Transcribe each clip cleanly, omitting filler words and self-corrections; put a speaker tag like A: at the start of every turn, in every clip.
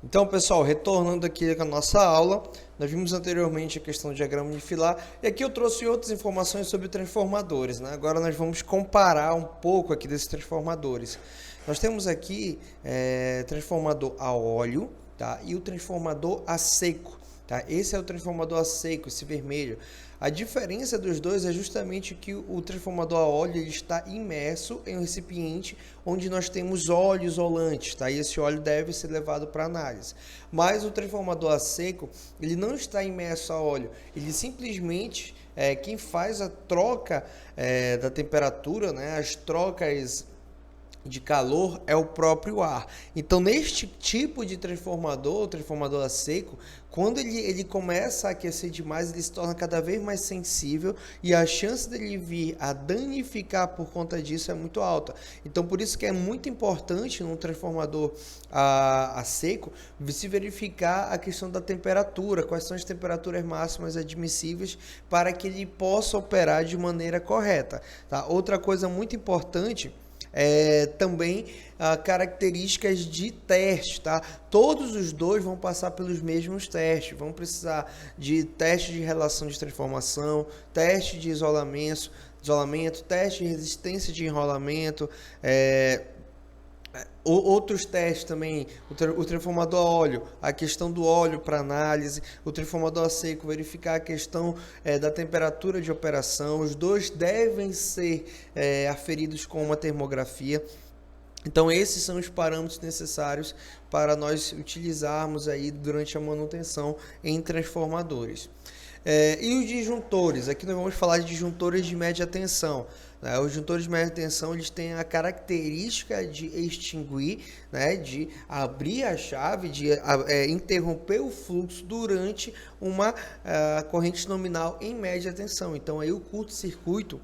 A: Então, pessoal, retornando aqui com a nossa aula, nós vimos anteriormente a questão do diagrama unifilar e aqui eu trouxe outras informações sobre transformadores, né? Agora nós vamos comparar um pouco aqui desses transformadores. Nós temos aqui transformador a óleo, tá? E o transformador a seco. Tá? Esse é o transformador a seco, esse vermelho. A diferença dos dois é justamente que o transformador a óleo ele está imerso em um recipiente onde nós temos óleo isolante, tá? E esse óleo deve ser levado para análise. Mas o transformador a seco, ele não está imerso a óleo, ele simplesmente quem faz a troca da temperatura, né? As trocas de calor é o próprio ar. Então, neste tipo de transformador, o transformador a seco, quando ele começa a aquecer demais, ele se torna cada vez mais sensível e a chance dele vir a danificar por conta disso é muito alta. Então, por isso que é muito importante no transformador a seco se verificar a questão da temperatura, quais são as temperaturas máximas admissíveis para que ele possa operar de maneira correta. Tá? Outra coisa muito importante também características de teste, tá? Todos os dois vão passar pelos mesmos testes, vão precisar de teste de relação de transformação, teste de isolamento, teste de resistência de enrolamento, outros testes também, o transformador a óleo, a questão do óleo para análise, o transformador a seco, verificar a questão da temperatura de operação, os dois devem ser aferidos com uma termografia. Então esses são os parâmetros necessários para nós utilizarmos aí durante a manutenção em transformadores. E os disjuntores, aqui nós vamos falar de disjuntores de média tensão. Né? Os disjuntores de média tensão eles têm a característica de extinguir, né? De abrir a chave, de interromper o fluxo durante uma corrente nominal em média tensão. Então aí o curto-circuito,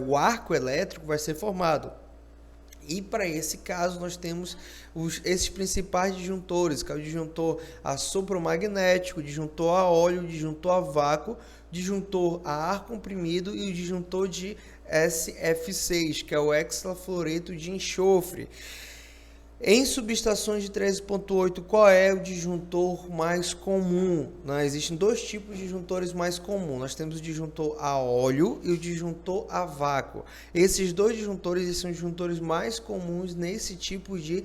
A: o arco elétrico vai ser formado. E para esse caso nós temos esses principais disjuntores, que é o disjuntor a sopromagnético, o disjuntor a óleo, o disjuntor a vácuo, o disjuntor a ar comprimido e o disjuntor de SF6, que é o hexafluoreto de enxofre. Em subestações de 13.8, qual é o disjuntor mais comum? Existem dois tipos de disjuntores mais comuns. Nós temos o disjuntor a óleo e o disjuntor a vácuo. Esses dois disjuntores são os disjuntores mais comuns nesse tipo de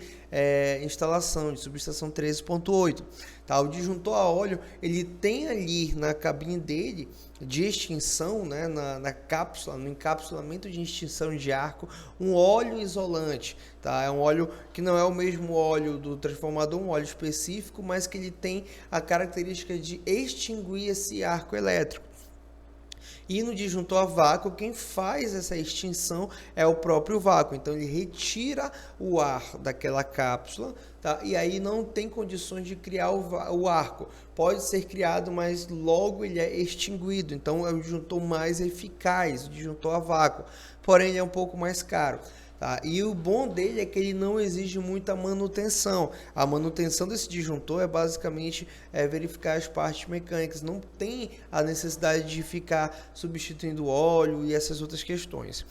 A: instalação, de subestação 13.8. Tá? O disjuntor a óleo, ele tem ali na cabine dele de extinção, né, na cápsula, no encapsulamento de extinção de arco, um óleo isolante. Tá? É um óleo que não é o mesmo óleo do transformador, um óleo específico, mas que ele tem a característica de extinguir esse arco elétrico. E no disjuntor a vácuo, quem faz essa extinção é o próprio vácuo. Então ele retira o ar daquela cápsula, tá? E aí não tem condições de criar o arco. Pode ser criado, mas logo ele é extinguido. Então é o disjuntor mais eficaz, o disjuntor a vácuo. Porém ele é um pouco mais caro. Tá? E o bom dele é que ele não exige muita manutenção. A manutenção desse disjuntor é basicamente verificar as partes mecânicas. Não tem a necessidade de ficar substituindo óleo e essas outras questões.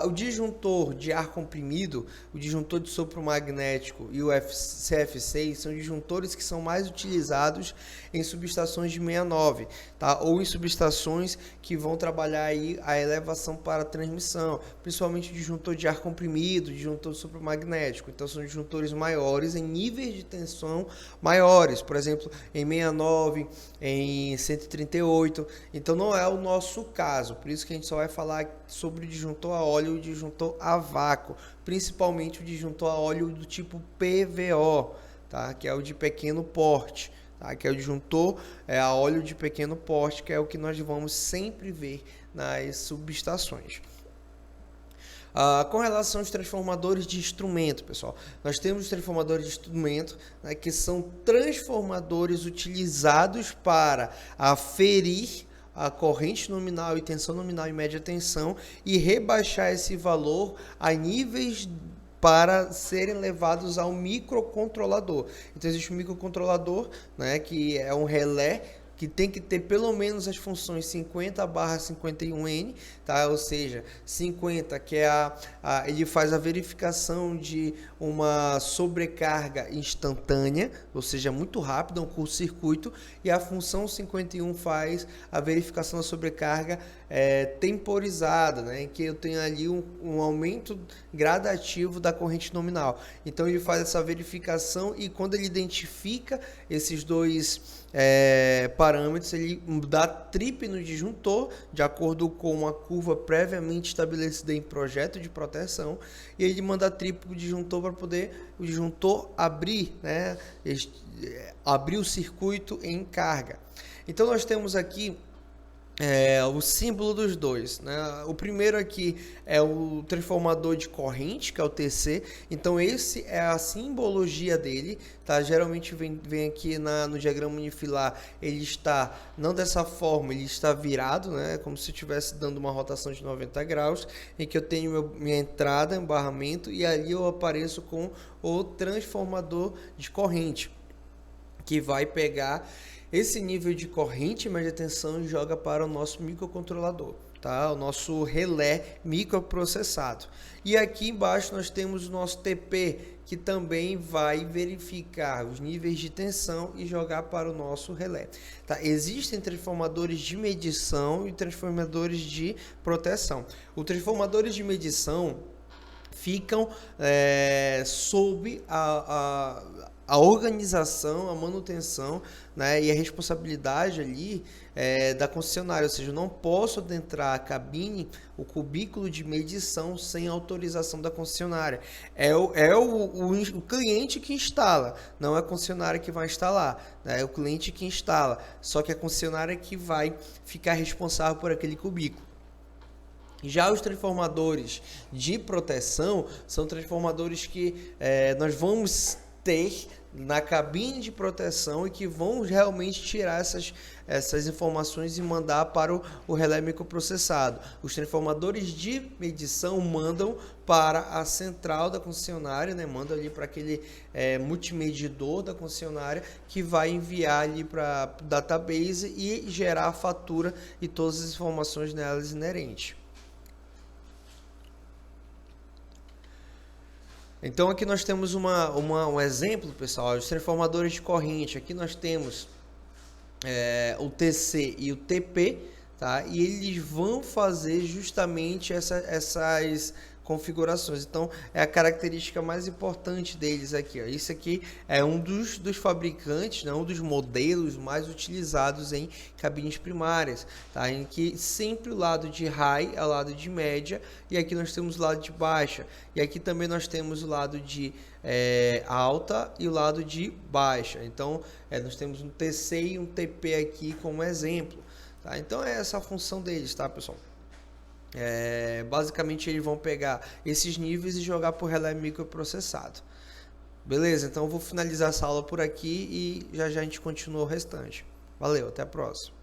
A: O disjuntor de ar comprimido, o disjuntor de sopro magnético e o CF6 são disjuntores que são mais utilizados em subestações de 69, tá? Ou em subestações que vão trabalhar aí a elevação para transmissão, principalmente o disjuntor de ar comprimido, o disjuntor de sopro magnético. Então são disjuntores maiores em níveis de tensão maiores, por exemplo, em 69, em 138. Então não é o nosso caso, por isso que a gente só vai falar sobre o disjuntor a óleo e o disjuntor a vácuo, principalmente o disjuntor a óleo do tipo PVO, tá? Que é o de pequeno porte, tá? Que é o disjuntor a óleo de pequeno porte, que é o que nós vamos sempre ver nas subestações. Com relação aos transformadores de instrumento, pessoal, nós temos os transformadores de instrumento, né, que são transformadores utilizados para aferir a corrente nominal e tensão nominal e média tensão e rebaixar esse valor a níveis para serem levados ao microcontrolador. Então existe um microcontrolador, né, que é um relé que tem que ter pelo menos as funções 50/51N, tá? Ou seja, 50 que é ele faz a verificação de uma sobrecarga instantânea, ou seja, muito rápido, um curto-circuito, e a função 51 faz a verificação da sobrecarga temporizada, né? Em que eu tenho ali um aumento gradativo da corrente nominal. Então ele faz essa verificação e quando ele identifica esses dois parâmetros, ele dá trip no disjuntor, de acordo com uma curva previamente estabelecida em projeto de proteção, e ele manda trip para o disjuntor para poder o disjuntor abrir, né? Abrir o circuito em carga. Então nós temos aqui o símbolo dos dois, né? O primeiro aqui é o transformador de corrente, que é o TC. Então esse é a simbologia dele, tá? Geralmente vem aqui no diagrama unifilar, ele está não dessa forma, ele está virado, né? Como se estivesse dando uma rotação de 90 graus, em que eu tenho minha entrada, barramento, e ali eu apareço com o transformador de corrente, que vai pegar esse nível de corrente, média tensão, e joga para o nosso microcontrolador, tá? O nosso relé microprocessado. E aqui embaixo nós temos o nosso TP, que também vai verificar os níveis de tensão e jogar para o nosso relé. Tá? Existem transformadores de medição e transformadores de proteção. Os transformadores de medição ficam sob a organização, a manutenção, né, e a responsabilidade ali da concessionária, ou seja, eu não posso adentrar a cabine, o cubículo de medição sem autorização da concessionária. É o cliente que instala, não é a concessionária que vai instalar, né, é o cliente que instala, só que é a concessionária que vai ficar responsável por aquele cubículo. Já os transformadores de proteção são transformadores que nós vamos ter na cabine de proteção e que vão realmente tirar essas informações e mandar para o relé microprocessado. Os transformadores de medição mandam para a central da concessionária, né? Mandam ali para aquele multimedidor da concessionária, que vai enviar ali para o database e gerar a fatura e todas as informações nelas inerentes. Então aqui nós temos um exemplo, pessoal, os transformadores de corrente. Aqui nós temos o TC e o TP, tá? E eles vão fazer justamente essas configurações. Então é a característica mais importante deles aqui, ó. Isso aqui é um dos fabricantes, né? Um dos modelos mais utilizados em cabines primárias, tá? Em que sempre o lado de high é o lado de média, e aqui nós temos o lado de baixa, e aqui também nós temos o lado de alta e o lado de baixa. Então nós temos um TC e um TP aqui como exemplo, tá? Então é essa a função deles, tá, pessoal? Basicamente eles vão pegar esses níveis e jogar por relé microprocessado. Beleza? Então eu vou finalizar essa aula por aqui e já a gente continua o restante. Valeu, até a próxima.